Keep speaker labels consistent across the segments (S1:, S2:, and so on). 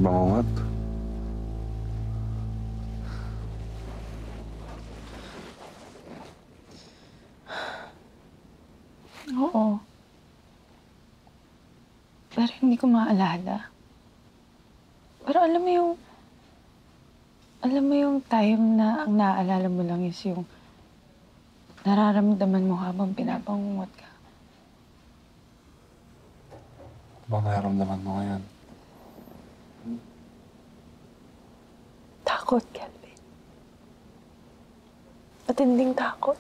S1: Bangungot.
S2: Oo. Pero hindi ko maalala. Pero alam mo yung time na ang naaalala mo lang is yung nararamdaman mo habang pinapangungot ka.
S1: Bang nararamdaman mo ngayon?
S2: Takot, Kelvin. Matinding takot.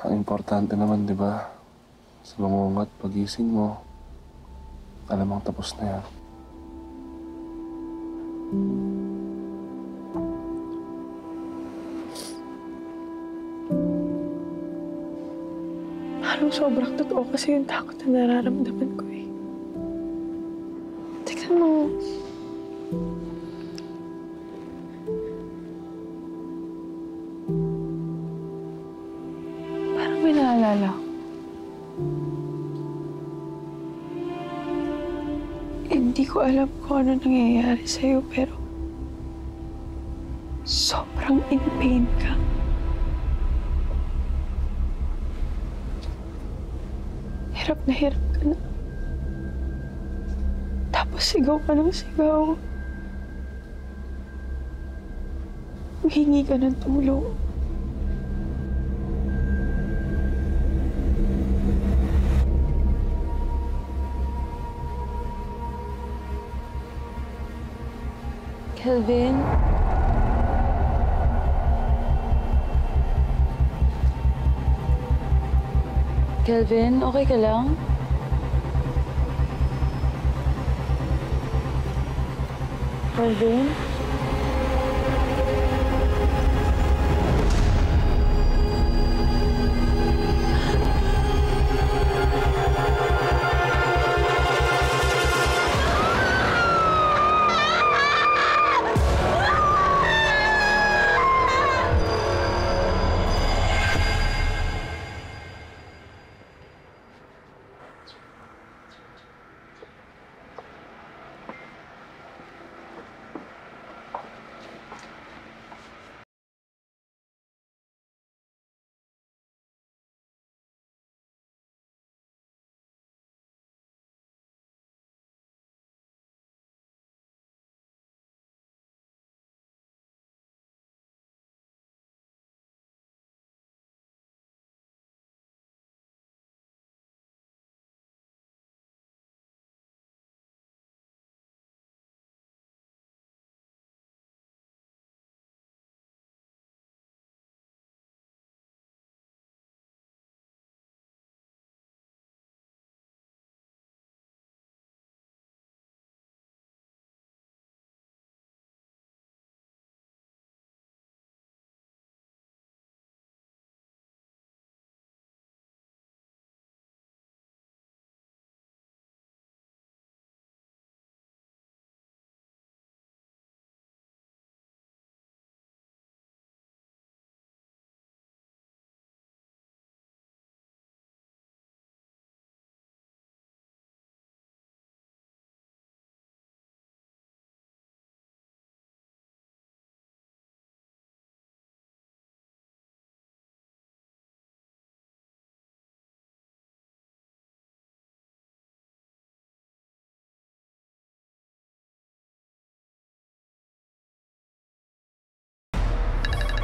S1: Ang importante naman, di ba? Sa bangungot, pagising mo, alam mong tapos na yan.
S2: Parang sobrang totoo kasi yung takot na nararamdaman ko eh. Tignan mo. Parang may naalala ko. Hindi ko alam kung ano nangyayari sa'yo, pero sobrang in pain ka. Hirap na hirap ka na. Tapos sigaw ka ng sigaw. Humingi ka ng tulong. Kelvin? Kelvin, okay ka lang? Kelvin?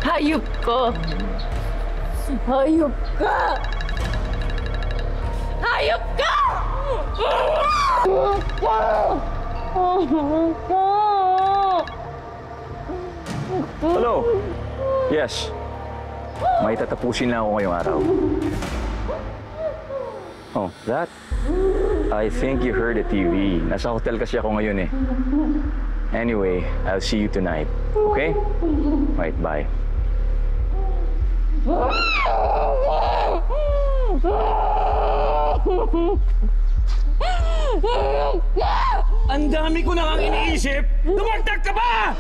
S2: Hayop ko! Hayop ka! Hayop ka! Hayop ka! Hayop ka!
S3: Hello? Yes. May tatapusin lang ako ngayong araw. Oh, that? I think you heard the TV. Nasa hotel kasi ako ngayon eh. Anyway, I'll see you tonight. Okay? Right, bye.
S4: Ang dami ko nang iniisip! Dumagdag ka ba?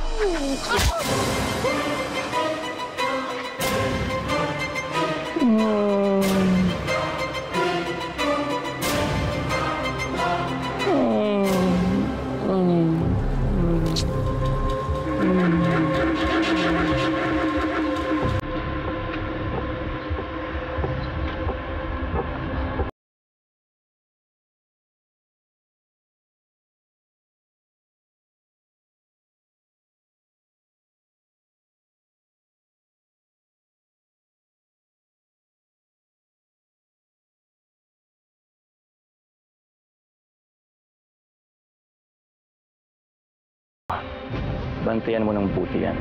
S3: Bantayan mo ng buti yan.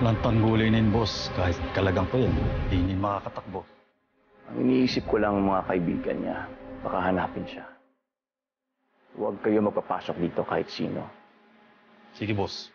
S5: Lantang gulay na yun, boss. Kahit kalagang pa yun, hindi niya makakatakbo.
S3: Ang iniisip ko lang mga kaibigan niya, baka hanapin siya. Huwag kayo magpapasok dito kahit sino.
S5: Sige, boss.